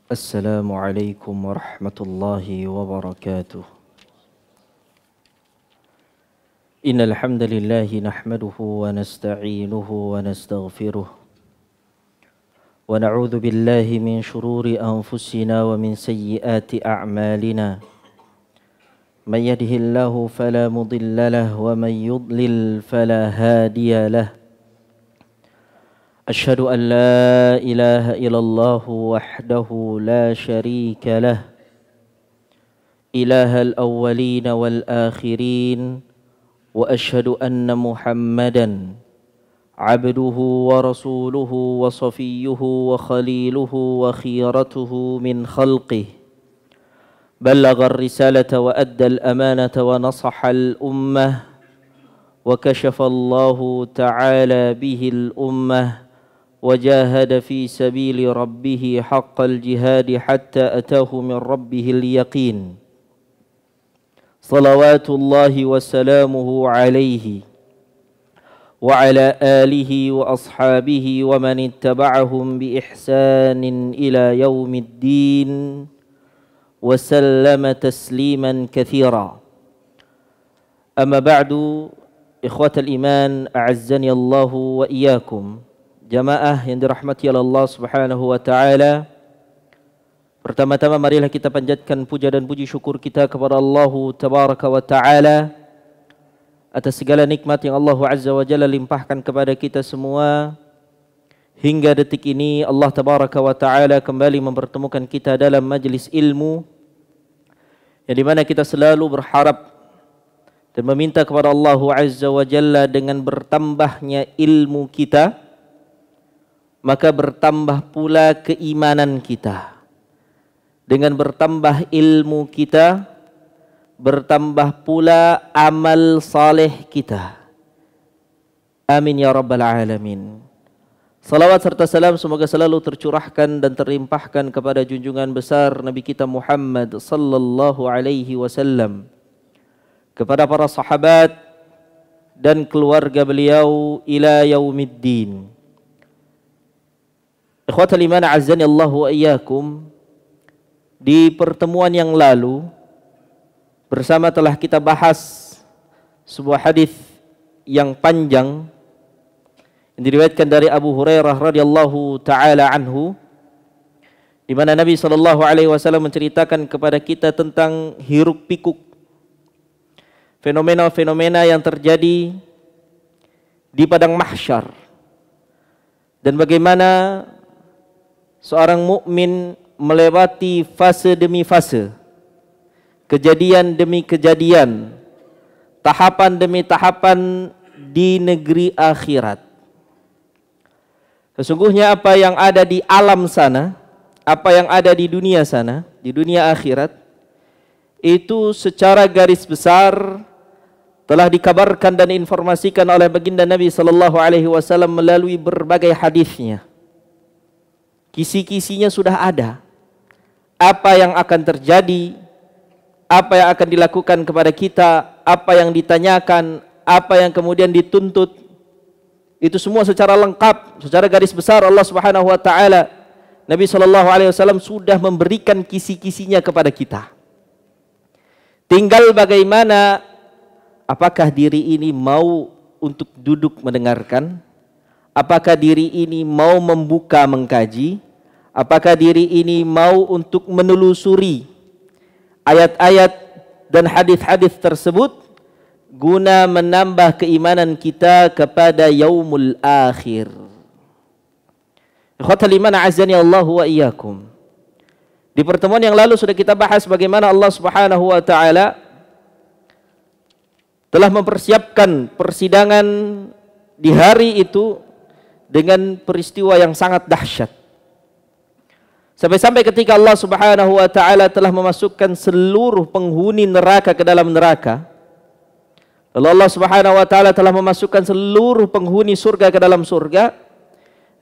السلام عليكم ورحمة الله وبركاته. إن الحمد لله نحمده ونستعينه ونستغفره ونعوذ بالله من شرور أنفسنا ومن سيئات أعمالنا. من يهده الله فلا مضل له ومن يضلل فلا هادي له. أشهد أن لا إله إلا الله وحده لا شريك له إله الأولين والآخرين وأشهد أن محمدا عبده ورسوله وصفيه وخليله وخيرته من خلقه بلغ الرسالة وأدى الأمانة ونصح الأمة وكشف الله تعالى به الأمة وجاهد في سبيل ربه حق الجهاد حتى أتاه من ربه اليقين صلوات الله وسلامه عليه وعلى آله وأصحابه ومن اتبعهم بإحسان إلى يوم الدين وسلم تسليما كثيرا. أما بعد، إخوة الإيمان أعزني الله وإياكم. Jamaah yang dirahmati oleh Allah Subhanahu wa taala. Pertama-tama marilah kita panjatkan puja dan puji syukur kita kepada Allah Tabaraka wa taala atas segala nikmat yang Allah Azza wa Jalla limpahkan kepada kita semua. Hingga detik ini Allah Tabaraka wa taala kembali mempertemukan kita dalam majlis ilmu, yang dimana kita selalu berharap dan meminta kepada Allah Azza wa Jalla dengan bertambahnya ilmu kita, maka bertambah pula keimanan kita. Dengan bertambah ilmu kita, bertambah pula amal saleh kita. Amin ya rabbal alamin. Salawat serta salam semoga selalu tercurahkan dan terlimpahkan kepada junjungan besar Nabi kita Muhammad sallallahu alaihi wasallam, kepada para sahabat dan keluarga beliau ila yaumiddin. Ikhwatal iman azani Allah wa iyyakum. Di pertemuan yang lalu bersama telah kita bahas sebuah hadis yang panjang yang diriwayatkan dari Abu Hurairah radhiyallahu taala anhu, di mana Nabi sallallahu alaihi wasallam menceritakan kepada kita tentang hiruk pikuk fenomena-fenomena yang terjadi di padang mahsyar, dan bagaimana seorang mukmin melewati fase demi fase, kejadian demi kejadian, tahapan demi tahapan di negeri akhirat. Sesungguhnya apa yang ada di alam sana, apa yang ada di dunia sana, di dunia akhirat, itu secara garis besar telah dikabarkan dan informasikan oleh baginda Nabi sallallahu alaihi wasallam melalui berbagai hadisnya. Kisi-kisinya sudah ada. Apa yang akan terjadi, apa yang akan dilakukan kepada kita, apa yang ditanyakan, apa yang kemudian dituntut, itu semua secara lengkap, secara garis besar Allah Subhanahu wa taala, Nabi sallallahu alaihi wasallam sudah memberikan kisi-kisinya kepada kita. Tinggal bagaimana, apakah diri ini mau untuk duduk mendengarkan? Apakah diri ini mau membuka mengkaji? Apakah diri ini mau untuk menelusuri ayat-ayat dan hadis-hadis tersebut guna menambah keimanan kita kepada yaumul akhir. Ikhwatal iman azani Allah wa iyyakum. Di pertemuan yang lalu sudah kita bahas bagaimana Allah Subhanahu wa taala telah mempersiapkan persidangan di hari itu dengan peristiwa yang sangat dahsyat. Sampai-sampai ketika Allah Subhanahu wa taala telah memasukkan seluruh penghuni neraka ke dalam neraka, lalu Allah Subhanahu wa taala telah memasukkan seluruh penghuni surga ke dalam surga,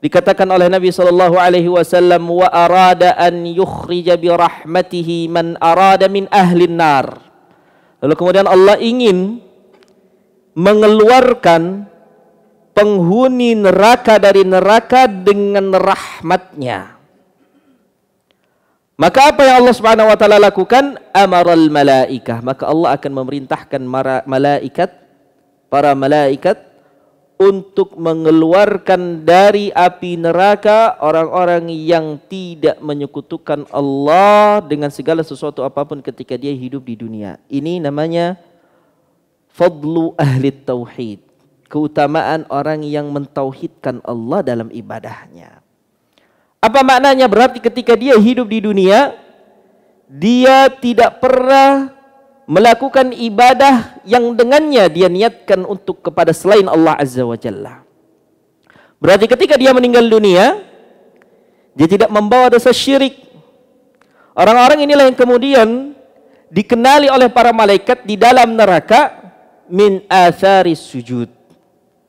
dikatakan oleh Nabi sallallahu alaihi wasallam, wa arada an yukhrija bi rahmatihi man arada min ahlin nar. Lalu kemudian Allah ingin mengeluarkan penghuni neraka dari neraka dengan rahmatnya. Maka apa yang Allah Subhanahu wa taala lakukan? Amaral malaikah, maka Allah akan memerintahkan para malaikat untuk mengeluarkan dari api neraka orang-orang yang tidak menyekutukan Allah dengan segala sesuatu apapun ketika dia hidup di dunia. Ini namanya fadlu ahli tauhid, keutamaan orang yang mentauhidkan Allah dalam ibadahnya. Apa maknanya? Berarti ketika dia hidup di dunia, dia tidak pernah melakukan ibadah yang dengannya dia niatkan untuk kepada selain Allah Azza wa Jalla. Berarti ketika dia meninggal dunia, dia tidak membawa dosa syirik. Orang-orang inilah yang kemudian dikenali oleh para malaikat di dalam neraka min atharis sujud,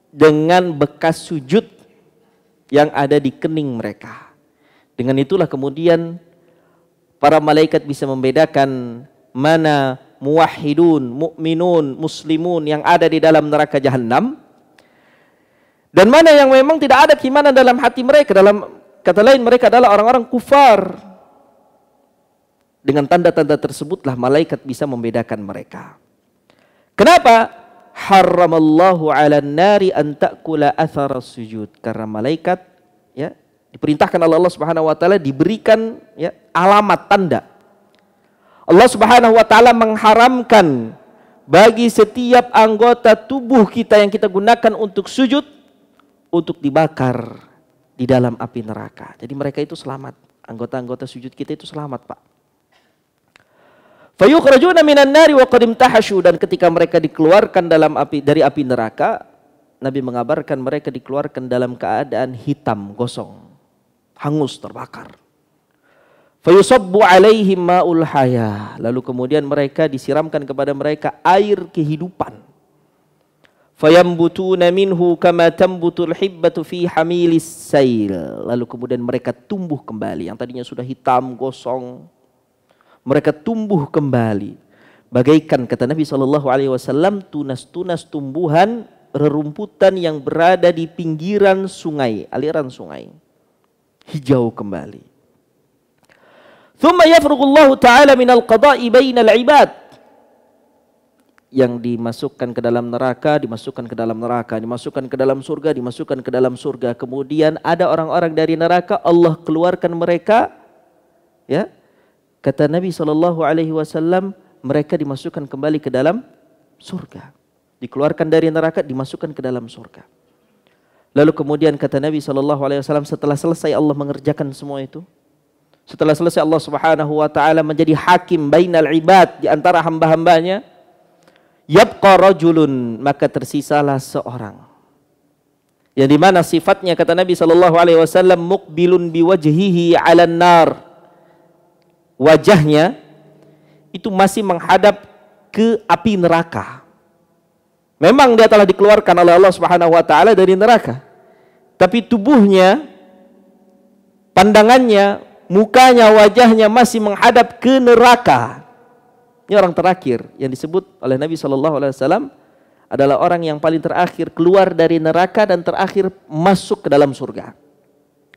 dengan bekas sujud yang ada di kening mereka. Dengan itulah kemudian para malaikat bisa membedakan mana muwahhidun, mukminun, muslimun yang ada di dalam neraka jahanam, dan mana yang memang tidak ada keimanan dalam hati mereka. Dalam kata lain, mereka adalah orang-orang kufar. Dengan tanda-tanda tersebutlah malaikat bisa membedakan mereka. Kenapa? Haramallahu 'alan nari an ta'kula athara sujud. Karena malaikat ya diperintahkan oleh Allah Subhanahu wa taala diberikan ya alamat tanda. Allah Subhanahu wa taala mengharamkan bagi setiap anggota tubuh kita yang kita gunakan untuk sujud untuk dibakar di dalam api neraka. Jadi mereka itu selamat. Anggota-anggota sujud kita itu selamat, Pak. Fayukhrajuna minan nari wa qad imtahashu, dan ketika mereka dikeluarkan dari api neraka, Nabi mengabarkan mereka dikeluarkan dalam keadaan hitam, gosong, hangus, terbakar. Fayusabbu alaihim ma'ul haya, lalu kemudian mereka disiramkan kepada mereka air kehidupan. Fayambutuna minhu kama tambutul hibbatu fi hamilis sail, lalu kemudian mereka tumbuh kembali. Yang tadinya sudah hitam, gosong, mereka tumbuh kembali. Bagaikan kata Nabi SAW, tunas-tunas tumbuhan rerumputan yang berada di pinggiran sungai, aliran sungai. Hijau kembali. Thumma yafrughullahu ta'ala minal qada'i bainal ibad. Yang dimasukkan ke dalam neraka, dimasukkan ke dalam neraka, dimasukkan ke dalam surga, dimasukkan ke dalam surga. Kemudian ada orang-orang dari neraka, Allah keluarkan mereka. Ya, kata Nabi SAW, mereka dimasukkan kembali ke dalam surga. Dikeluarkan dari neraka, dimasukkan ke dalam surga. Lalu kemudian kata Nabi SAW, setelah selesai Allah mengerjakan semua itu, setelah selesai Allah Subhanahu wa taala menjadi hakim bainal ibad, di antara hamba-hambanya, yabqa rajulun, maka tersisalah seorang yang dimana sifatnya kata Nabi SAW, muqbilun biwajhihi 'alan nar, wajahnya itu masih menghadap ke api neraka. Memang dia telah dikeluarkan oleh Allah Subhanahu wa taala dari neraka, tapi tubuhnya, pandangannya, mukanya, wajahnya masih menghadap ke neraka. Ini orang terakhir yang disebut oleh Nabi SAW adalah orang yang paling terakhir keluar dari neraka dan terakhir masuk ke dalam surga.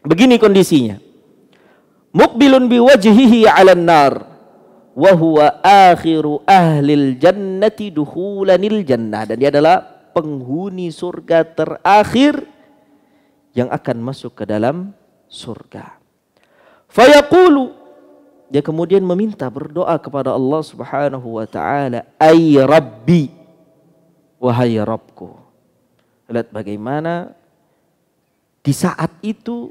Begini kondisinya. Muqbilun biwajhihi 'alan nar wa huwa akhiru ahlil jannati dukhulanil jannah, dan dia adalah penghuni surga terakhir yang akan masuk ke dalam surga. Fayaqulu, dia kemudian meminta, berdoa kepada Allah Subhanahu wa taala, ay rabbi, wahai Rabbku. Lihat bagaimana di saat itu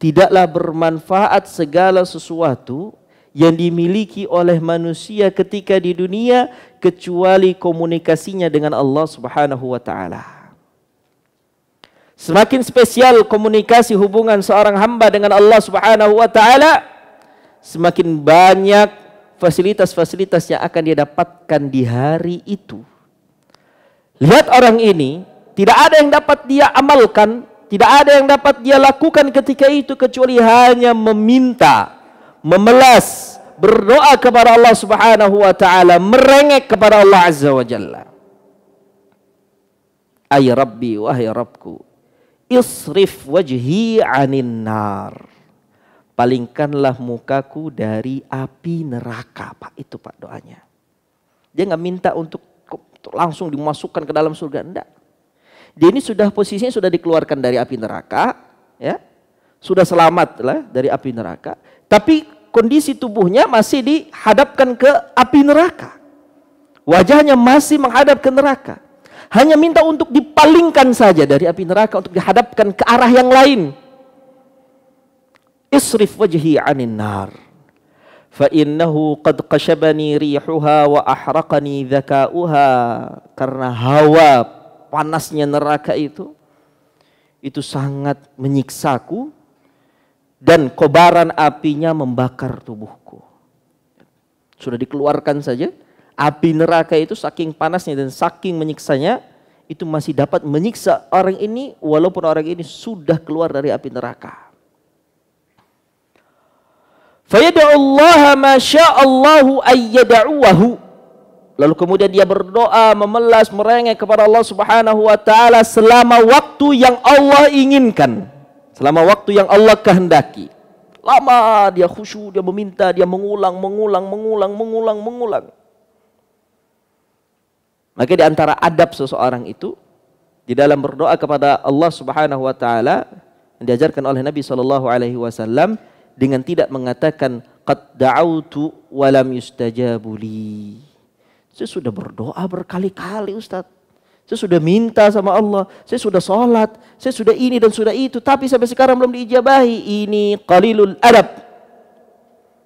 tidaklah bermanfaat segala sesuatu yang dimiliki oleh manusia ketika di dunia kecuali komunikasinya dengan Allah Subhanahu wa taala. Semakin spesial komunikasi hubungan seorang hamba dengan Allah Subhanahu wa taala, semakin banyak fasilitas-fasilitas yang akan dia dapatkan di hari itu. Lihat orang ini, tidak ada yang dapat dia amalkan, tidak ada yang dapat dia lakukan ketika itu kecuali hanya meminta, memelas, berdoa kepada Allah Subhanahu wa taala, merengek kepada Allah Azza wa Jalla. Ay Rabbi, wahai Rabbku, isrif wajhi 'anin nar. palingkanlah mukaku dari api neraka. Pak, itu Pak doanya. Dia nggak minta untuk langsung dimasukkan ke dalam surga, enggak. Dia ini sudah posisinya sudah dikeluarkan dari api neraka, ya, sudah selamat lah dari api neraka, tapi kondisi tubuhnya masih dihadapkan ke api neraka, wajahnya masih menghadap ke neraka. Hanya minta untuk dipalingkan saja dari api neraka untuk dihadapkan ke arah yang lain. Isrif wajhi 'anin nar fa innahu qad qashabani rihuha wa ahraqani dzakauha. Karena hawa panasnya neraka itu sangat menyiksaku dan kobaran apinya membakar tubuhku. Sudah dikeluarkan saja, api neraka itu saking panasnya dan saking menyiksanya, itu masih dapat menyiksa orang ini walaupun orang ini sudah keluar dari api neraka. Fayad'ullaha ma sya'allahu ayyad'uwahu. Lalu kemudian dia berdoa, memelas, merengek kepada Allah Subhanahu wa taala selama waktu yang Allah inginkan, selama waktu yang Allah kehendaki. Lama dia khusyuk, dia meminta, dia mengulang. Maka di antara adab seseorang itu di dalam berdoa kepada Allah Subhanahu wa taala yang diajarkan oleh Nabi sallallahu alaihi wasallam dengan tidak mengatakan qad da'autu wa lam yustajabu li. Saya sudah berdoa berkali-kali Ustaz. Saya sudah minta sama Allah, saya sudah sholat, saya sudah ini dan sudah itu, tapi sampai sekarang belum diijabahi. Ini qalilul adab.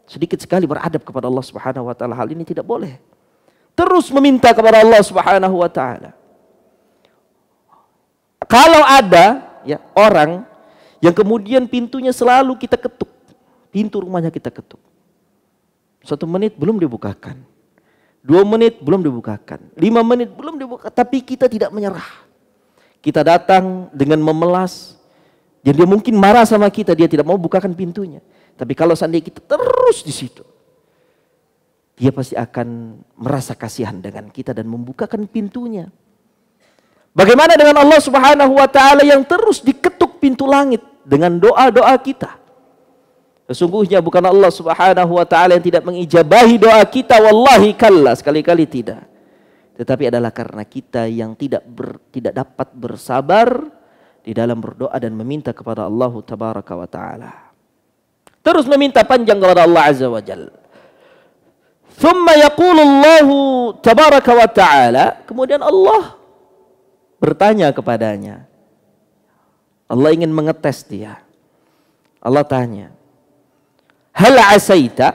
Sedikit sekali beradab kepada Allah Subhanahu wa taala. Hal ini tidak boleh. Terus meminta kepada Allah Subhanahu wa taala. Kalau ada ya orang yang kemudian pintunya selalu kita ketuk, pintu rumahnya kita ketuk. 1 menit belum dibukakan. 2 menit belum dibukakan, 5 menit belum dibuka, tapi kita tidak menyerah. Kita datang dengan memelas, dan dia mungkin marah sama kita, dia tidak mau bukakan pintunya. Tapi kalau seandainya kita terus di situ, dia pasti akan merasa kasihan dengan kita dan membukakan pintunya. Bagaimana dengan Allah Subhanahu wa taala yang terus diketuk pintu langit dengan doa-doa kita? Sesungguhnya bukan Allah Subhanahu wa taala yang tidak mengijabahi doa kita, wallahi kalla, sekali-kali tidak. Tetapi adalah karena kita yang tidak dapat bersabar di dalam berdoa dan meminta kepada Allah tabaraka wa taala. Terus meminta panjang kepada Allah azza wa jalla. Thumma yaqulu Allah tabaraka wa taala, kemudian Allah bertanya kepadanya. Allah ingin mengetes dia. Allah tanya, hal asaita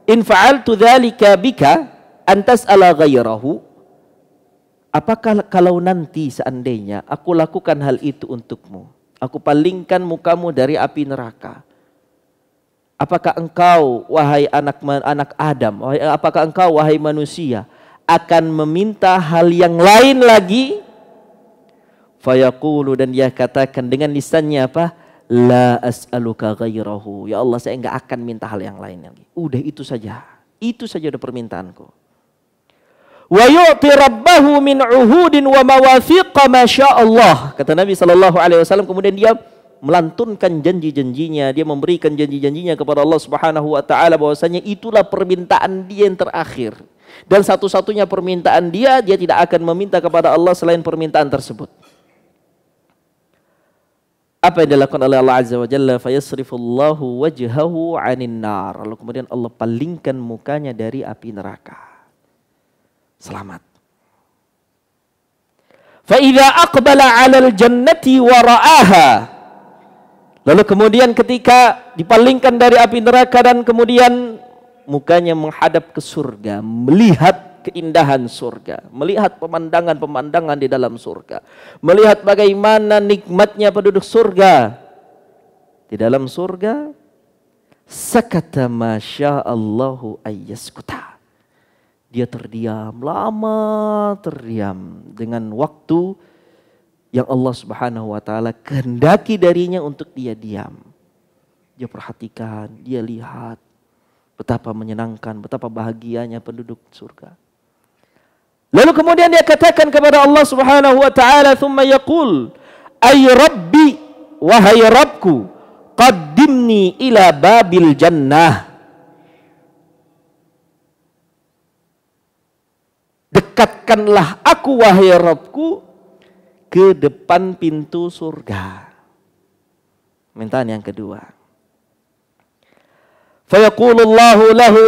in fa'altu dzalika bika an tas'ala ghairahu? Apakah kalau nanti seandainya aku lakukan hal itu untukmu, aku palingkan mukamu dari api neraka, apakah engkau wahai anak Adam, apakah engkau wahai manusia akan meminta hal yang lain lagi? Fayaqulu, dan dia katakan dengan lisannya apa? La as'aluka ghairahu. Ya Allah, saya enggak akan minta hal yang lain lagi. Udah itu saja. Itu saja udah permintaanku. Wa yu'ti rabbahu min uhudin wa mawathiqa ma sya'allah. Kata Nabi sallallahu alaihi wasallam, kemudian dia melantunkan janji-janjinya, dia memberikan janji-janjinya kepada Allah Subhanahu wa taala bahwasanya itulah permintaan dia yang terakhir. Dan satu-satunya permintaan dia tidak akan meminta kepada Allah selain permintaan tersebut. Apa yang dilakukan oleh Allah Azza wa Jalla? Fayasrifullahu wajhahu 'anin nar. Lalu kemudian Allah palingkan mukanya dari api neraka. Selamat. Fa idza aqbala 'alal jannati wa ra'aha. Lalu kemudian ketika dipalingkan dari api neraka dan kemudian mukanya menghadap ke surga, melihat keindahan surga, melihat pemandangan-pemandangan di dalam surga, melihat bagaimana nikmatnya penduduk surga. Di dalam surga, sakata masyaallahu ayyaskuta. Dia terdiam, lama terdiam dengan waktu yang Allah Subhanahu wa taala kehendaki darinya untuk dia diam. Dia perhatikan, dia lihat betapa menyenangkan, betapa bahagianya penduduk surga. Lalu kemudian dia katakan kepada Allah Subhanahu wa taala, "Tsumma yaqul, ay rabbi, wahai Rabbku, qaddimni ila babil jannah. Dekatkanlah aku wahai Rabbku ke depan pintu surga. Mintaan yang kedua. Fayaqulullahu lahu,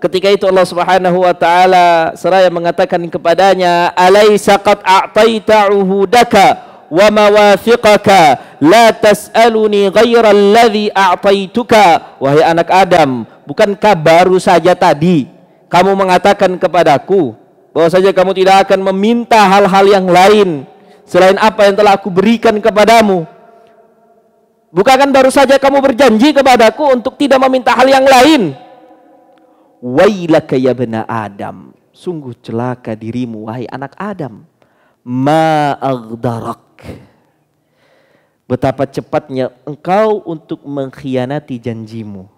ketika itu Allah Subhanahu wa taala seraya mengatakan kepadanya, alaysa qad a'taita uhudaka wa mawathiqaka la tas'aluni ghaira alladhi a'taituka. Wahai anak Adam, bukankah baru saja tadi kamu mengatakan kepadaku bahwa saja kamu tidak akan meminta hal-hal yang lain selain apa yang telah aku berikan kepadamu? Bukankah baru saja kamu berjanji kepadaku untuk tidak meminta hal yang lain? Wailaka ya bena Adam, sungguh celaka dirimu wahai anak Adam. Ma aghdarak, betapa cepatnya engkau untuk mengkhianati janjimu.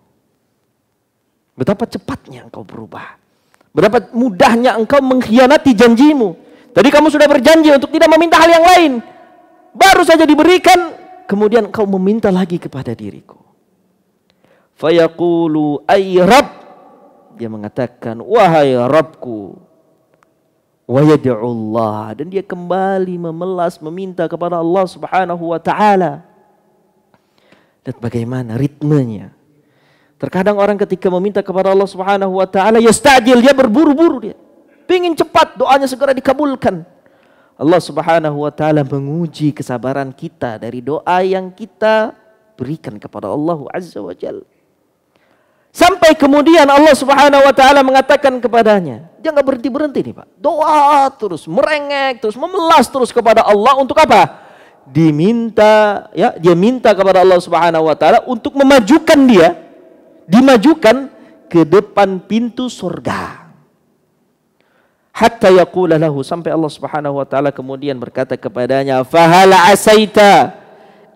Betapa cepatnya engkau berubah. Betapa mudahnya engkau mengkhianati janjimu. Tadi kamu sudah berjanji untuk tidak meminta hal yang lain. Baru saja diberikan, kemudian engkau meminta lagi kepada diriku. Fayaqulu ay Rabb, dia mengatakan wahai Rabbku. Wa yad'ullah, dan dia kembali memelas meminta kepada Allah Subhanahu wa taala. Lihat bagaimana ritmenya. Terkadang orang ketika meminta kepada Allah Subhanahu wa taala yastajil, dia berburu-buru, dia ingin cepat doanya segera dikabulkan. Allah Subhanahu wa taala menguji kesabaran kita dari doa yang kita berikan kepada Allah Azza wa Jalla. Sampai kemudian Allah Subhanahu wa taala mengatakan kepadanya, dia enggak berhenti-berhenti nih, Pak. Doa terus, merengek terus, memelas terus kepada Allah untuk apa? Diminta, ya, dia minta kepada Allah Subhanahu wa taala untuk memajukan dia, dimajukan ke depan pintu surga. Hatta yaqula lahu, sampai Allah Subhanahu wa taala kemudian berkata kepadanya, "Fahal asaita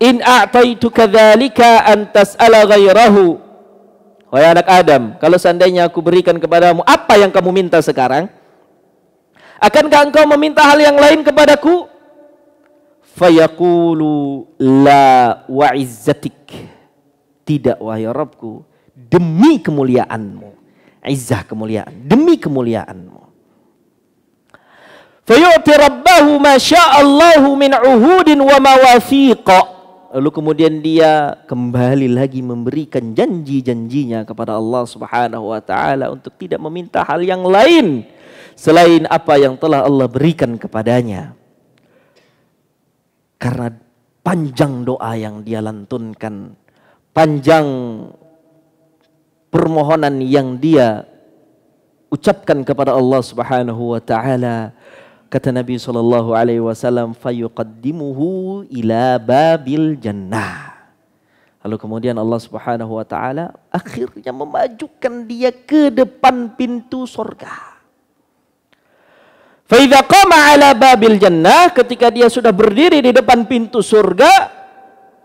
in a'taituka dzalika an tas'ala ghairahu?" Wahai anak Adam, kalau seandainya aku berikan kepadamu apa yang kamu minta sekarang, akankah engkau meminta hal yang lain kepadaku? Fayaqulu la wa izzatik. Tidak wahai Rabbku, demi kemuliaanmu. Izzah kemuliaan, demi kemuliaanmu. Fayu'ti rabbahu ma sya'allahu min uhudin wa mawathiqa. Lalu kemudian dia kembali lagi memberikan janji-janjinya kepada Allah Subhanahu wa taala untuk tidak meminta hal yang lain selain apa yang telah Allah berikan kepadanya. Karena panjang doa yang dia lantunkan, panjang permohonan yang dia ucapkan kepada Allah Subhanahu wa taala. Kata Nabi SAW, fayuqaddimuhu ila babil jannah. Lalu kemudian Allah Subhanahu wa taala akhirnya memajukan dia ke depan pintu surga. Fa idza qama ala babil jannah, ketika dia sudah berdiri di depan pintu surga,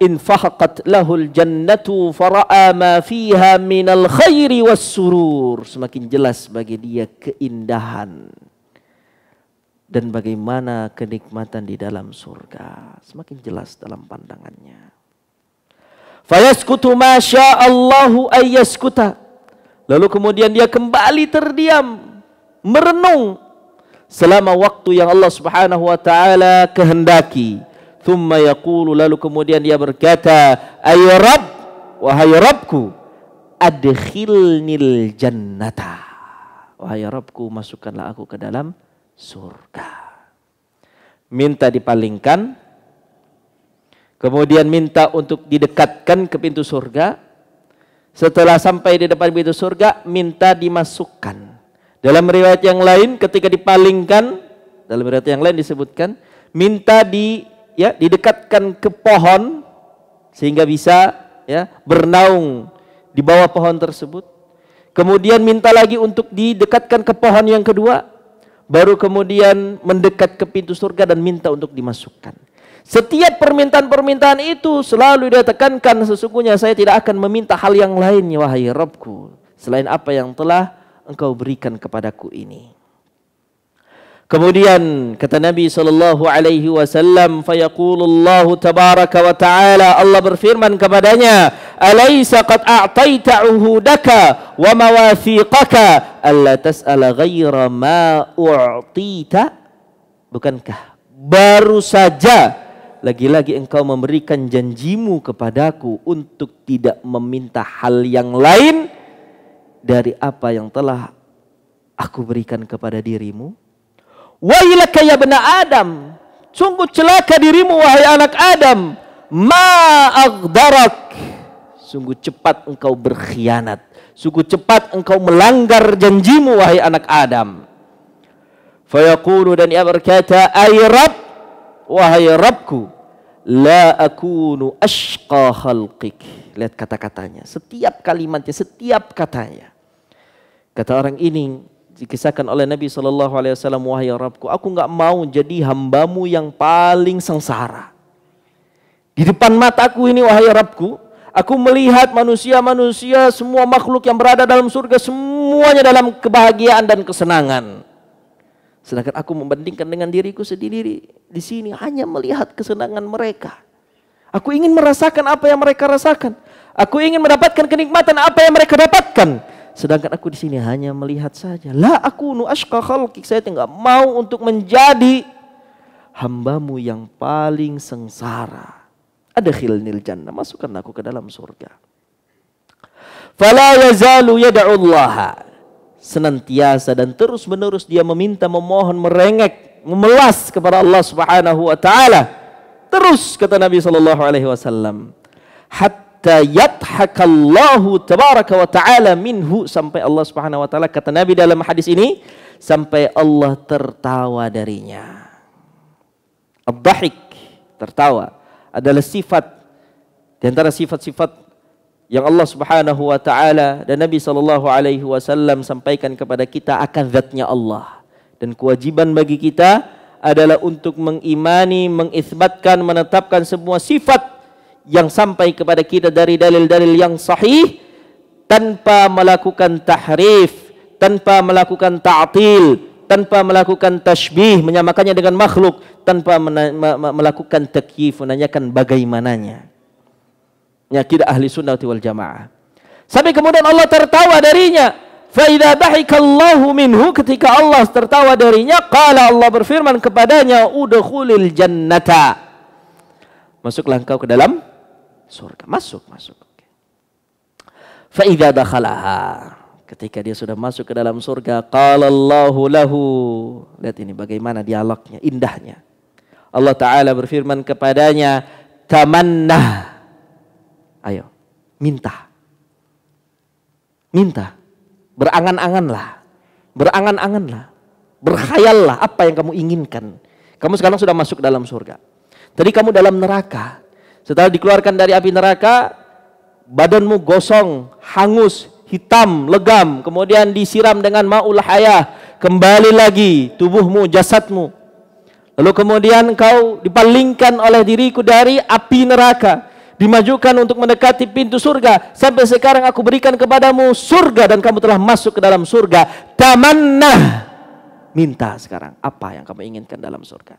infahaqat lahul jannatu fara'a ma fiha minal khairi was surur. Semakin jelas bagi dia keindahan dan bagaimana kenikmatan di dalam surga, semakin jelas dalam pandangannya. Fayaskutu ma sya'allahu ayyaskuta. Lalu kemudian dia kembali terdiam, merenung selama waktu yang Allah Subhanahu wa taala kehendaki. Thumma yaqulu, lalu kemudian dia berkata, ay Rabb, wahai Rabbku, adkhilnil jannata. Wahai Rabbku, masukkanlah aku ke dalam surga. Minta dipalingkan, kemudian minta untuk didekatkan ke pintu surga. Setelah sampai di depan pintu surga, minta dimasukkan. Dalam riwayat yang lain ketika dipalingkan, dalam riwayat yang lain disebutkan minta didekatkan ke pohon sehingga bisa bernaung di bawah pohon tersebut. Kemudian minta lagi untuk didekatkan ke pohon yang kedua. Baru kemudian mendekat ke pintu surga dan minta untuk dimasukkan. Setiap permintaan-permintaan itu selalu dia tekankan, sesungguhnya saya tidak akan meminta hal yang lain, wahai Rabbku, selain apa yang telah engkau berikan kepadaku ini. Kemudian kata Nabi sallallahu alaihi wasallam, fayaqulullahu tabaraka wa taala, Allah berfirman kepadanya, alaysa qad a'taita uhudaka wa mawathiqaka alla tas'ala ghaira ma u'tita? Bukankah baru saja lagi-lagi engkau memberikan janjimu kepadaku untuk tidak meminta hal yang lain dari apa yang telah aku berikan kepada dirimu? Wailaka ya bena Adam, sungguh celaka dirimu wahai anak Adam. Ma aghdarak, sungguh cepat engkau berkhianat, sungguh cepat engkau melanggar janjimu wahai anak Adam. Fayaqulu, dan ia berkata, ay Rabb, wahai Rabbku, la akunu ashqa khalqik. Lihat kata-katanya, setiap kalimatnya, setiap katanya. Kata orang ini, dikisahkan oleh Nabi SAW, wahai Rabbku, aku nggak mau jadi hambamu yang paling sengsara. Di depan mataku ini wahai Rabbku, aku melihat manusia-manusia, semua makhluk yang berada dalam surga, semuanya dalam kebahagiaan dan kesenangan. Sedangkan aku membandingkan dengan diriku sendiri di sini hanya melihat kesenangan mereka. Aku ingin merasakan apa yang mereka rasakan. Aku ingin mendapatkan kenikmatan apa yang mereka dapatkan. Sedangkan aku di sini hanya melihat saja. La akunu ashqa khalqik, saya tidak mau untuk menjadi hambamu yang paling sengsara. Adkhilnil jannah, masukkan aku ke dalam surga. Fala yazalu yad'ullaha, senantiasa dan terus menerus dia meminta, memohon, merengek, memelas kepada Allah Subhanahu wa taala. Terus kata Nabi sallallahu alaihi wasallam, hatta yadhakallahu tabaraka wa ta'ala minhu, sampai Allah Subhanahu wa ta'ala, kata Nabi dalam hadis ini, sampai Allah tertawa darinya. Ad-dhahik, tertawa, adalah sifat di antara sifat-sifat yang Allah Subhanahu wa ta'ala dan Nabi sallallahu alaihi wasallam sampaikan kepada kita akan zatnya Allah. Dan kewajiban bagi kita adalah untuk mengimani, mengisbatkan, menetapkan semua sifat yang sampai kepada kita dari dalil-dalil yang sahih, tanpa melakukan tahrif, tanpa melakukan ta'til, tanpa melakukan tashbih, menyamakannya dengan makhluk, tanpa melakukan takyif, menanyakan bagaimananya. Akidah ahli sunnah wal jamaah. Sampai kemudian Allah tertawa darinya. Fa idza dhahikallahu minhu, ketika Allah tertawa darinya, qala, Allah berfirman kepadanya, udkhulil jannata, masuklah engkau ke dalam surga. Masuk. Fa idza dakhalaha, ketika dia sudah masuk ke dalam surga, qala Allahu lahu, lihat ini bagaimana dialognya, indahnya. Allah Ta'ala berfirman kepadanya, tamanna, ayo minta, berangan-anganlah, berkhayallah apa yang kamu inginkan. Kamu sekarang sudah masuk dalam surga. Tadi kamu dalam neraka. Setelah dikeluarkan dari api neraka, badanmu gosong, hangus, hitam, legam, kemudian disiram dengan ma'ul hayah, kembali lagi tubuhmu, jasadmu. Lalu kemudian engkau dipalingkan oleh diriku dari api neraka, dimajukan untuk mendekati pintu surga. Sampai sekarang aku berikan kepadamu surga dan kamu telah masuk ke dalam surga. Tamannah, minta sekarang apa yang kamu inginkan dalam surga.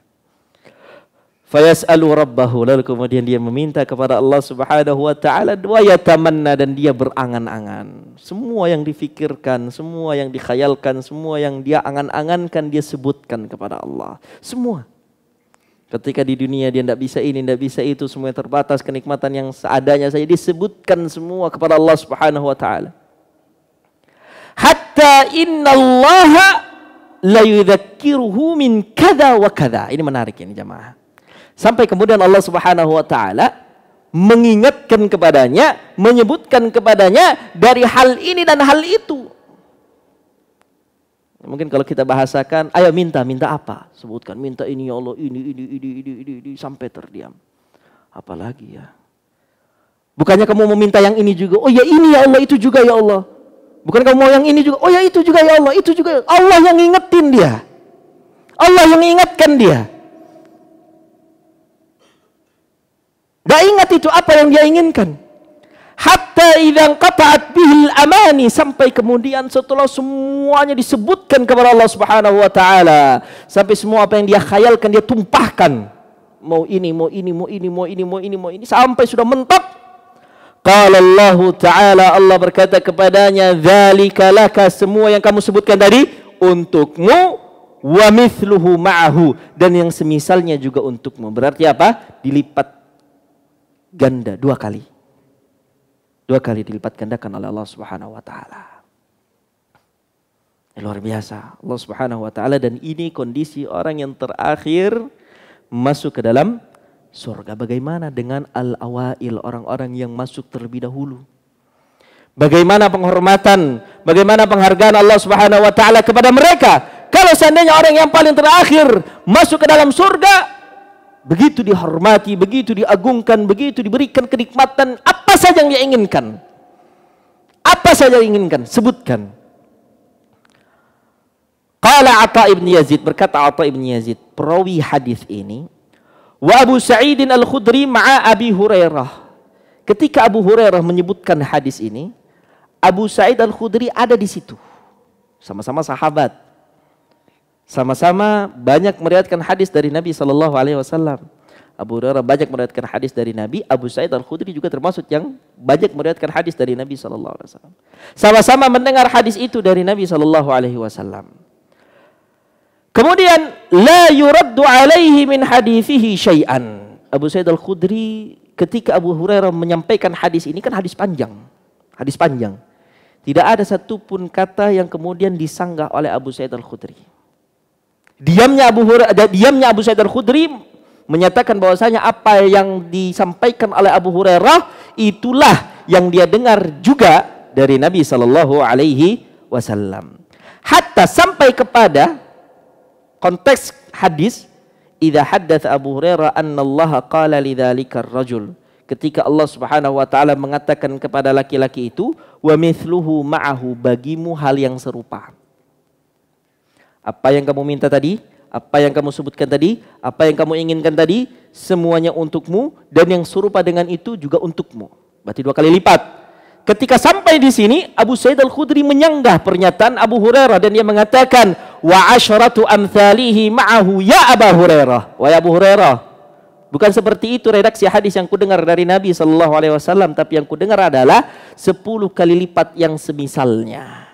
Fayas'alu rabbahu, lalu kemudian dia meminta kepada Allah Subhanahu wa ta'ala, wa yatamanna, dan dia berangan-angan. Semua yang difikirkan, semua yang dikhayalkan, semua yang dia angan-angankan, dia sebutkan kepada Allah. Semua. Ketika di dunia dia tidak bisa ini, tidak bisa itu, semuanya terbatas, kenikmatan yang seadanya saja disebutkan semua kepada Allah Subhanahu wa ta'ala. Hatta innallaha la yudzakiruhu min kada wa kada. Ini menarik ini jamaah. Sampai kemudian Allah Subhanahu wa ta'ala mengingatkan kepadanya, menyebutkan kepadanya dari hal ini dan hal itu. Mungkin kalau kita bahasakan, ayo minta apa? Sebutkan, minta ini ya Allah, ini, sampai terdiam. Apalagi ya? Bukannya kamu mau minta yang ini juga, oh ya ini ya Allah, itu juga ya Allah. Bukan kamu mau yang ini juga, oh ya itu juga ya Allah, itu juga. Allah yang ngingetin dia. Allah yang ingatkan dia. Gak ingat itu apa yang dia inginkan. Hatta idza qata'at bihil amani, sampai kemudian setelah semuanya disebutkan kepada Allah Subhanahu wa taala, sampai semua apa yang dia khayalkan dia tumpahkan, mau ini, mau ini, mau ini, mau ini, mau ini, mau ini, sampai sudah mentok. Qala Allah taala, Allah berkata kepadanya, dzalika laka, semua yang kamu sebutkan tadi untukmu, wa mithluhu ma'ahu, dan yang semisalnya juga untukmu. Berarti apa? Dilipat ganda 2 kali. 2 kali dilipat gandakan oleh Allah Subhanahu wa taala. Luar biasa Allah Subhanahu wa taala, dan ini kondisi orang yang terakhir masuk ke dalam surga. Bagaimana dengan al-awail, orang-orang yang masuk terlebih dahulu? Bagaimana penghormatan, bagaimana penghargaan Allah Subhanahu wa taala kepada mereka? Kalau seandainya orang yang paling terakhir masuk ke dalam surga, begitu dihormati, begitu diagungkan, begitu diberikan kenikmatan, apa saja yang dia inginkan. Apa saja yang inginkan, sebutkan. Qala Atha ibn Yazid, berkata Atha ibn Yazid, perawi hadis ini, wa Abu Sa'idin al-Khudri ma'a Abi Hurairah. Ketika Abu Hurairah menyebutkan hadis ini, Abu Sa'id al-Khudri ada di situ. Sama-sama sahabat. Sama-sama banyak meriwayatkan hadis dari Nabi sallallahu alaihi wasallam. Abu Hurairah banyak meriwayatkan hadis dari Nabi, Abu Sa'id al-Khudri juga termasuk yang banyak meriwayatkan hadis dari Nabi sallallahu alaihi wasallam. Sama-sama mendengar hadis itu dari Nabi sallallahu alaihi wasallam. Kemudian la yuraddu alaihi min hadithihi syai'an. Abu Sa'id al-Khudri ketika Abu Hurairah menyampaikan hadis ini, kan hadis panjang. Hadis panjang. Tidak ada satupun kata yang kemudian disanggah oleh Abu Sa'id al-Khudri. Diamnya Abu Sa'id al-Khudri menyatakan bahwasanya apa yang disampaikan oleh Abu Hurairah itulah yang dia dengar juga dari Nabi sallallahu alaihi wasallam. Hatta sampai kepada konteks hadis, idza haddatsa Abu Hurairah anna Allah qala lidzalika ar-rajul, ketika Allah Subhanahu wa taala mengatakan kepada laki-laki itu, wa mithluhu ma'ahu, bagimu hal yang serupa. Apa yang kamu minta tadi, apa yang kamu sebutkan tadi, apa yang kamu inginkan tadi, semuanya untukmu, dan yang serupa dengan itu juga untukmu. Berarti 2 kali lipat. Ketika sampai di sini, Abu Sa'id al-Khudri menyanggah pernyataan Abu Hurairah, dan dia mengatakan, wa asyratu amthalihi ma'ahu ya Abu Hurairah. Wahai Abu Hurairah, bukan seperti itu redaksi hadis yang kudengar dari Nabi sallallahu alaihi wasallam, tapi yang kudengar adalah 10 kali lipat yang semisalnya.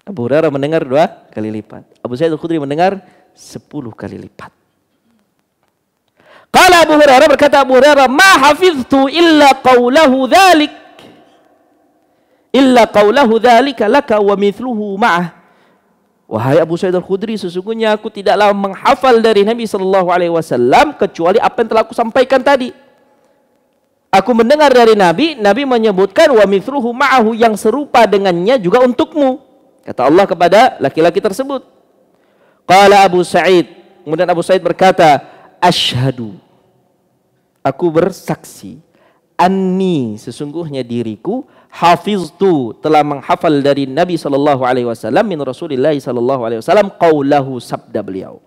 Abu Hurairah mendengar 2 kali lipat. Abu Sa'id al-Khudri mendengar 10 kali lipat. Qala Abu Hurairah, berkata Abu Hurairah, ma hafiztu illa qawlahu dhalik. Illa qawlahu dhalika laka wa mithluhu ma'ah. Wahai Abu Sa'id al-Khudri, sesungguhnya aku tidaklah menghafal dari Nabi sallallahu alaihi wasallam kecuali apa yang telah aku sampaikan tadi. Aku mendengar dari Nabi, Nabi menyebutkan wa mithluhu ma'ahu, yang serupa dengannya juga untukmu. Kata Allah kepada laki-laki tersebut. Qala Abu Sa'id, kemudian Abu Sa'id berkata, asyhadu, aku bersaksi, anni, sesungguhnya diriku, hafiztu, telah menghafal dari Nabi sallallahu alaihi wasallam, min Rasulillah sallallahu alaihi wasallam, qaulahu, sabda beliau,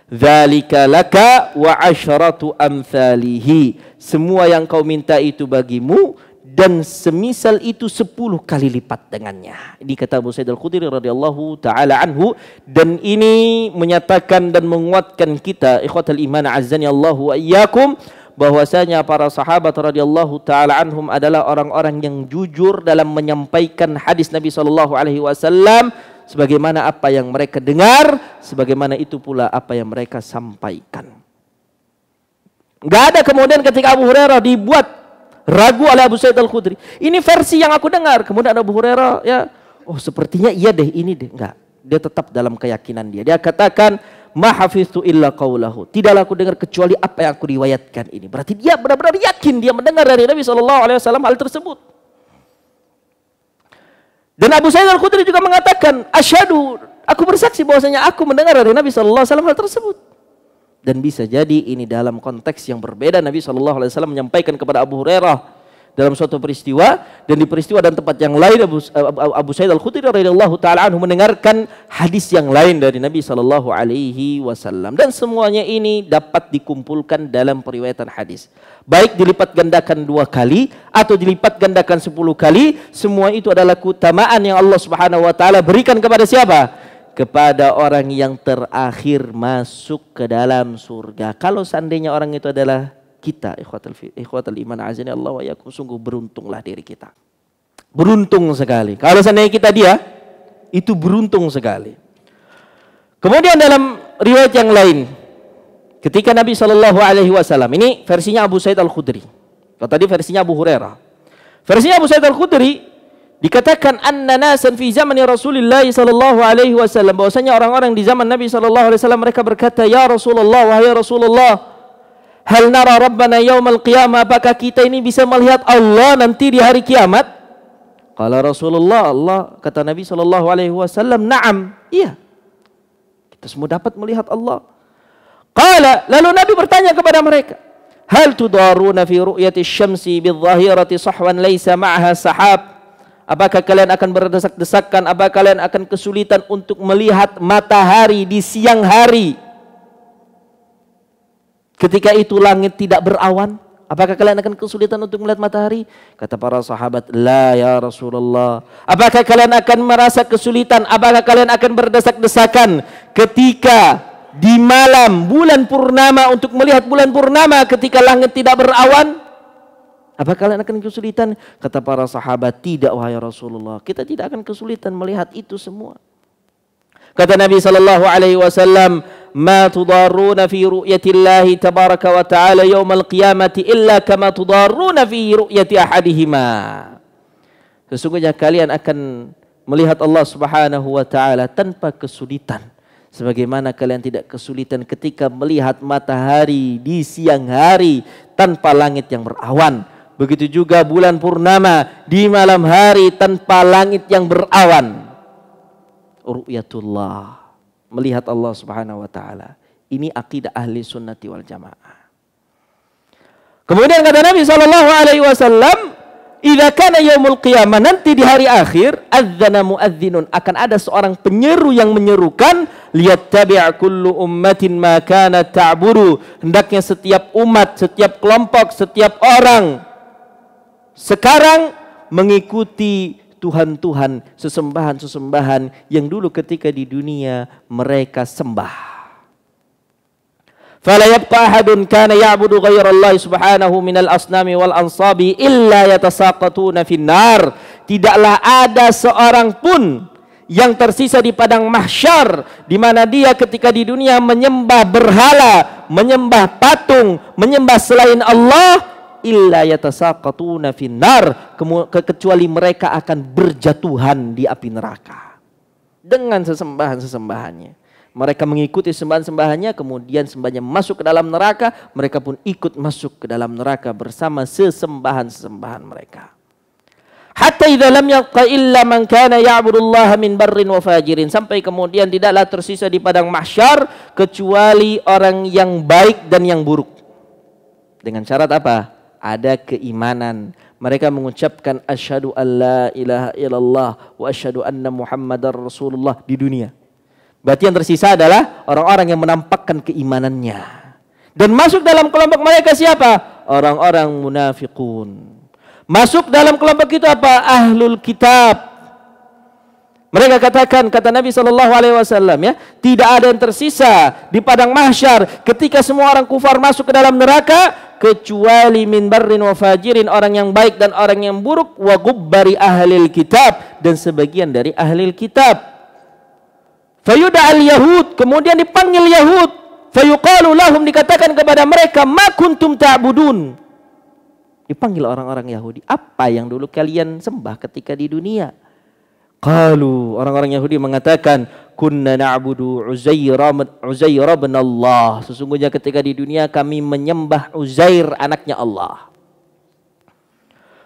dzalika laka wa asyratu amthalihi, semua yang kau minta itu bagimu, dan semisal itu 10 kali lipat dengannya. Ini kata Abu Sa'id al-Khudri radhiyallahu taala anhu, dan ini menyatakan dan menguatkan kita ikhwatal iman azzani Allah wa iyyakum, bahwasanya para sahabat radhiyallahu taala anhum adalah orang-orang yang jujur dalam menyampaikan hadis Nabi sallallahu alaihi wasallam, sebagaimana apa yang mereka dengar, sebagaimana itu pula apa yang mereka sampaikan. Enggak ada kemudian ketika Abu Hurairah dibuat ragu oleh Abu Sa'id al-Khudri, ini versi yang aku dengar. Kemudian Abu Hurairah, ya, oh sepertinya iya deh, ini deh. Enggak, dia tetap dalam keyakinan dia. Dia katakan, ma hafiztu illa qaulahu, tidaklah aku dengar kecuali apa yang aku riwayatkan ini. Berarti dia benar-benar yakin dia mendengar dari Nabi sallallahu alaihi wasallam hal tersebut. Dan Abu Sa'id al-Khudri juga mengatakan, asyhadu, aku bersaksi bahwasanya aku mendengar dari Nabi sallallahu alaihi wasallam hal tersebut. Dan bisa jadi ini dalam konteks yang berbeda. Nabi SAW menyampaikan kepada Abu Hurairah dalam suatu peristiwa, dan di peristiwa dan tempat yang lain Abu Sa'id Al-Khudri radhiyallahu taala anhu mendengarkan hadis yang lain dari Nabi sallallahu alaihi wasallam, dan semuanya ini dapat dikumpulkan dalam periwayatan hadis. Baik dilipat gandakan 2 kali atau dilipat gandakan 10 kali, semua itu adalah keutamaan yang Allah Subhanahu wa taala berikan kepada siapa? Kepada orang yang terakhir masuk ke dalam surga. Kalau seandainya orang itu adalah kita, ikhwatul iman azani Allah wa iyyakum, sungguh beruntunglah diri kita. Beruntung sekali. Kalau seandainya kita dia, itu beruntung sekali. Kemudian dalam riwayat yang lain, ketika Nabi Shallallahu Alaihi Wasallam, ini versinya Abu Sa'id Al-Khudri. Kalau tadi versinya Abu Hurairah. Versinya Abu Sa'id Al-Khudri dikatakan anna nasan fi zamani Rasulullah Shallallahu Alaihi Wasallam, bahwasanya orang-orang di zaman Nabi Shallallahu Alaihi Wasallam mereka berkata, ya Rasulullah, wahai Rasulullah, hal nara Rabbana yaumal qiyamah, apakah kita ini bisa melihat Allah nanti di hari kiamat? Qala Rasulullah, kata Nabi Shallallahu Alaihi Wasallam, na'am, iya, kita semua dapat melihat Allah. Qala, lalu Nabi bertanya kepada mereka, hal tudaruna fi ru'yati syamsi bidh-dhahirati sahwan laysa ma'aha sahab? Apakah kalian akan berdesak-desakan, apakah kalian akan kesulitan untuk melihat matahari di siang hari? Ketika itu langit tidak berawan, apakah kalian akan kesulitan untuk melihat matahari? Kata para sahabat, la ya Rasulullah. Apakah kalian akan merasa kesulitan, apakah kalian akan berdesak-desakan ketika di malam bulan purnama untuk melihat bulan purnama ketika langit tidak berawan? Apakah kalian akan kesulitan? Kata para sahabat, tidak wahai Rasulullah, kita tidak akan kesulitan melihat itu semua. Kata Nabi sallallahu alaihi wasallam, "Ma tudarruna fi ru'yatillahi tabaraka wa ta'ala yaumal qiyamati illa kama tudarruna fi ru'yati ahadihima." Sesungguhnya kalian akan melihat Allah Subhanahu wa taala tanpa kesulitan, sebagaimana kalian tidak kesulitan ketika melihat matahari di siang hari tanpa langit yang berawan. Begitu juga bulan purnama di malam hari tanpa langit yang berawan. Ru'yatullah, melihat Allah Subhanahu wa taala. Ini akidah ahli sunnati wal jamaah. Kemudian kata Nabi sallallahu alaihi wasallam, "Idza kana yaumul qiyamah," nanti di hari akhir, adzana muadzinun, akan ada seorang penyeru yang menyerukan, liyattabi' kullu ummatin ma kanat ta'budu. Hendaknya setiap umat, setiap kelompok, setiap orang sekarang mengikuti Tuhan-Tuhan, sesembahan-sesembahan yang dulu ketika di dunia mereka sembah. Fala yabqa ahadun kana ya'budu ghairallahi subhanahu minal asnami wal ansabi illa yatasaqatuna finnar. Tidaklah ada seorang pun yang tersisa di padang mahsyar di mana dia ketika di dunia menyembah berhala, menyembah patung, menyembah selain Allah, illa yatasaqatuna finnar, kecuali mereka akan berjatuhan di api neraka dengan sesembahan-sesembahannya. Mereka mengikuti sembahan-sembahannya, kemudian sembahnya masuk ke dalam neraka, mereka pun ikut masuk ke dalam neraka bersama sesembahan-sesembahan mereka. Hatta idza lam yabqa illa man kana ya'budullaha min barrin wa fajirin, sampai kemudian tidaklah tersisa di padang mahsyar kecuali orang yang baik dan yang buruk. Dengan syarat apa? Ada keimanan. Mereka mengucapkan asyhadu an la ilaha illallah wa asyhadu anna muhammadar rasulullah di dunia. Berarti yang tersisa adalah orang-orang yang menampakkan keimanannya. Dan masuk dalam kelompok mereka siapa? Orang-orang munafikun. Masuk dalam kelompok itu apa? Ahlul kitab. Mereka katakan, kata Nabi SAW, ya, tidak ada yang tersisa di padang mahsyar ketika semua orang kufar masuk ke dalam neraka, kecuali min barrin wa fajirin, orang yang baik dan orang yang buruk, wa gubbari ahlil kitab, dan sebagian dari ahlil kitab. Fayuda'al yahud, kemudian dipanggil Yahud, fayuqalu lahum, dikatakan kepada mereka, ma kuntum ta'budun. Dipanggil orang-orang Yahudi, apa yang dulu kalian sembah ketika di dunia? Qalu, orang-orang Yahudi mengatakan, kunna na'budu Uzair bin Allah. Sesungguhnya ketika di dunia kami menyembah Uzair, anaknya Allah.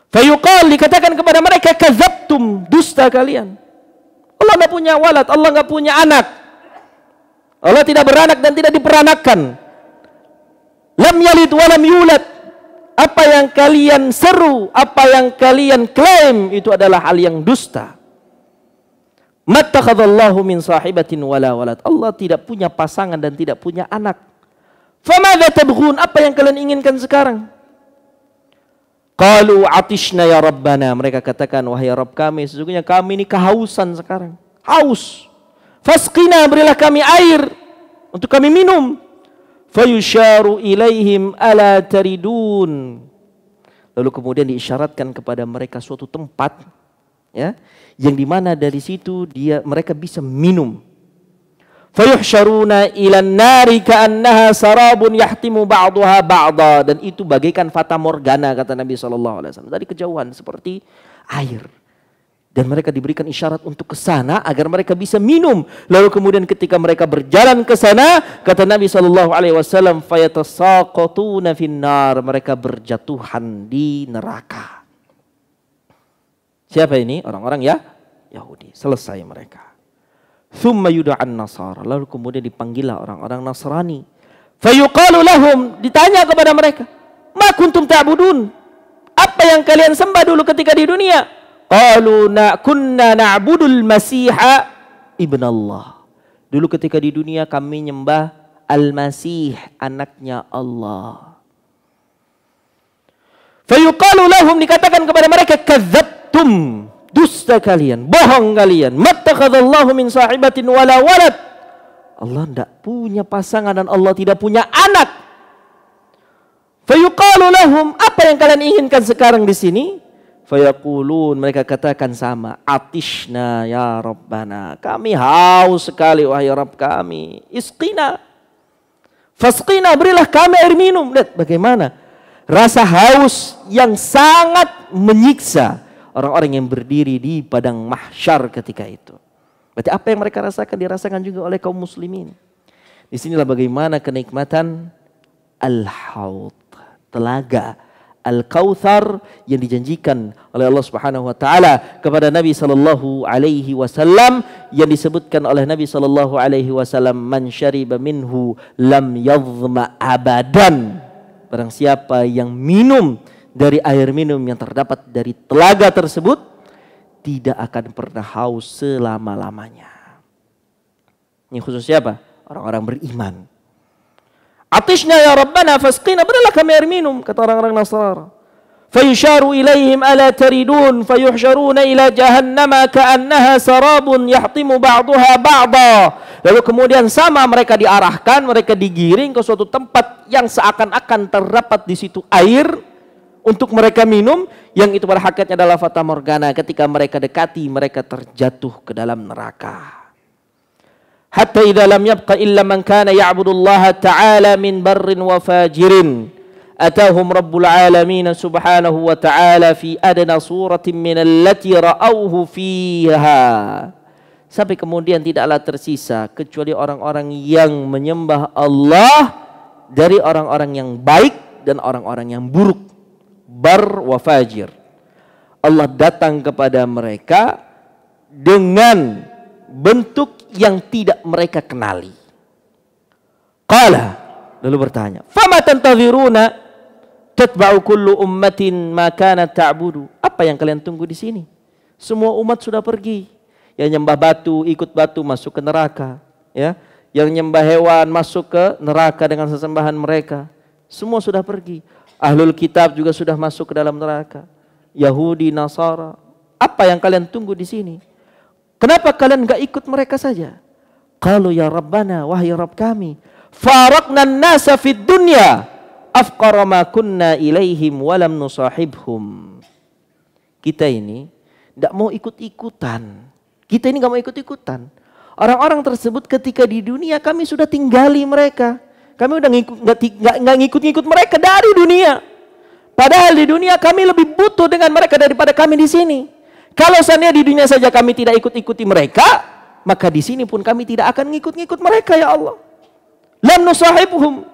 Fayuqal, dikatakan kepada mereka, kadzabtum, dusta kalian. Allah enggak punya walad, Allah enggak punya anak. Allah tidak beranak dan tidak diperanakkan. Lam yalid wa lam yulad. apa yang kalian seru, apa yang kalian klaim itu adalah hal yang dusta. Mattakhadallahu min sahibatin wala walad. Allah tidak punya pasangan dan tidak punya anak. Famadza tabghun? Apa yang kalian inginkan sekarang? Qalu atishna ya rabbana. Mereka katakan, wahai Rabb kami, sesungguhnya kami ini kehausan sekarang. Haus. Fasqina, berilah kami air untuk kami minum. Fayusharu ilaihim ala taridun. Lalu kemudian diisyaratkan kepada mereka suatu tempat, ya, yang dimana dari situ mereka bisa minum. Fayuhsyaruna ilan nari ka'annaha sarabun yahtimu ba'daha ba'da. Dan itu bagaikan fata morgana, kata Nabi SAW. Dari kejauhan seperti air. Dan mereka diberikan isyarat untuk ke sana agar mereka bisa minum. Lalu kemudian ketika mereka berjalan ke sana, kata Nabi SAW, fayatasaqatuna finnar. Mereka berjatuhan di neraka. Siapa ini? Orang-orang ya Yahudi. Selesai mereka. Thumma yud'an nasara. Lalu kemudian dipanggillah orang-orang Nasrani. Fayuqalu lahum. Ditanya kepada mereka. Ma kuntum ta'budun? Apa yang kalian sembah dulu ketika di dunia? Qalu kunna na'budul masiha ibn Allah. Dulu ketika di dunia kami nyembah Al-Masih, anaknya Allah. Fayuqalu lahum, dikatakan kepada mereka, kadzabtum, dusta kalian, bohong kalian. Mattakhadallahu min sahibatin wala walad. Allah tidak punya pasangan dan Allah tidak punya anak. Fayuqalu lahum, apa yang kalian inginkan sekarang di sini? Fayaqulun, mereka katakan sama, atishna ya Rabbana, kami haus sekali wahai Rabb kami. Isqina, fasqina, berilah kami air minum. Lihat bagaimana rasa haus yang sangat menyiksa orang-orang yang berdiri di padang mahsyar ketika itu. Berarti apa yang mereka rasakan dirasakan juga oleh kaum muslimin. Disinilah bagaimana kenikmatan al-haud, telaga Al-Kautsar yang dijanjikan oleh Allah Subhanahu wa taala kepada Nabi sallallahu alaihi wasallam, yang disebutkan oleh Nabi sallallahu alaihi wasallam, man syariba minhu lam yadhma abadan. Barang siapa yang minum dari air minum yang terdapat dari telaga tersebut, tidak akan pernah haus selama-lamanya. Ini khusus siapa? Orang-orang beriman. Atishna ya Rabbana fasqina, berilah kami air minum, kata orang-orang Nasara. Fayusharu ilaihim ala taridun fayuhsyaruna ila jahannama ka'annaha sarabun yahtimu ba'daha ba'da. Lalu kemudian sama mereka diarahkan, mereka digiring ke suatu tempat yang seakan-akan terdapat di situ air untuk mereka minum, yang itu pada hakikatnya adalah fata morgana. Ketika mereka dekati, mereka terjatuh ke dalam neraka. Hatta idza lam yabqa illa man kana ya'budullaha ta'ala min barrin wa fajirin atahum rabbul alamin subhanahu wa ta'ala fi adna suratin min allati ra'awhu fiha. Sampai kemudian tidaklah tersisa kecuali orang-orang yang menyembah Allah dari orang-orang yang baik dan orang-orang yang buruk. Bar wa fajir. Allah datang kepada mereka dengan bentuk yang tidak mereka kenali. Qala, lalu bertanya, fama tantaziruna tatba'u kullu ummatin ma kanat ta'budu. Apa yang kalian tunggu di sini? Semua umat sudah pergi. Yang nyembah batu ikut batu masuk ke neraka, ya. Yang nyembah hewan masuk ke neraka dengan sesembahan mereka. Semua sudah pergi. Ahlul kitab juga sudah masuk ke dalam neraka. Yahudi, Nasara. Apa yang kalian tunggu di sini? Kenapa kalian gak ikut mereka saja? Qalu ya Rabbana, wahai Rabb kami, faraqna an-nasa fid dunya afqara ma kunna ilaihim wa lam nusahibhum. Kita ini gak mau ikut-ikutan. Kita ini gak mau ikut-ikutan. Orang-orang tersebut ketika di dunia kami sudah tinggali mereka. Kami udah gak ngikut-ngikut mereka dari dunia. Padahal di dunia kami lebih butuh dengan mereka daripada kami di sini. Kalau seandainya di dunia saja kami tidak ikut-ikuti mereka, maka di sini pun kami tidak akan ngikut-ngikut mereka, ya Allah. Lam nusahibhum.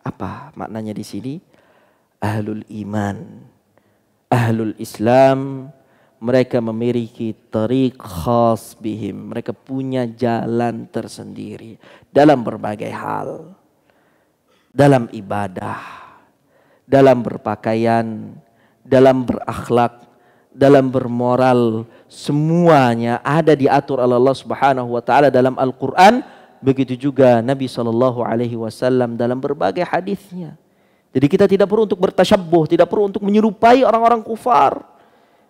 Apa maknanya di sini? Ahlul iman, ahlul Islam, mereka memiliki tariq khas bihim. Mereka punya jalan tersendiri dalam berbagai hal. Dalam ibadah, dalam berpakaian, dalam berakhlak, dalam bermoral, semuanya ada diatur oleh Allah Subhanahu wa taala dalam Al-Qur'an. Begitu juga Nabi SAW dalam berbagai hadisnya. Jadi kita tidak perlu untuk bertasyabbuh, tidak perlu untuk menyerupai orang-orang kufar.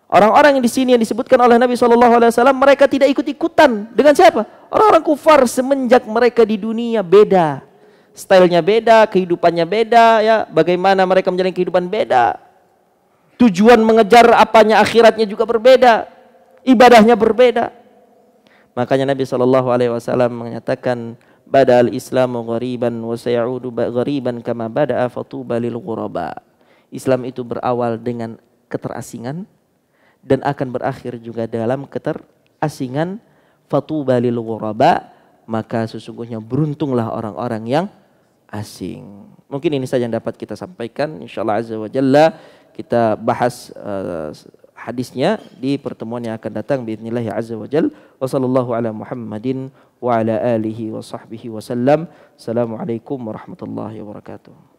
Orang-orang yang di sini yang disebutkan oleh Nabi SAW, mereka tidak ikut-ikutan dengan siapa? Orang-orang kufar semenjak mereka di dunia beda, stylenya beda, kehidupannya beda, ya. Bagaimana mereka menjalani kehidupan beda, tujuan mengejar apanya akhiratnya juga berbeda, ibadahnya berbeda. Makanya Nabi SAW menyatakan, badal Islamu ghariban wa sayaudu ghariban kama bada'a fatuba lil ghuraba. Islam itu berawal dengan keterasingan dan akan berakhir juga dalam keterasingan. Fatuba lil ghuraba, maka sesungguhnya beruntunglah orang-orang yang asing. Mungkin ini saja yang dapat kita sampaikan. Insyaallah azza wa jalla kita bahas hadisnya di pertemuan yang akan datang biidznillah azza wa jalla. Wa sallallahu ala Muhammadin wa ala alihi wa sahbihi wasallam. Assalamualaikum warahmatullahi wabarakatuh.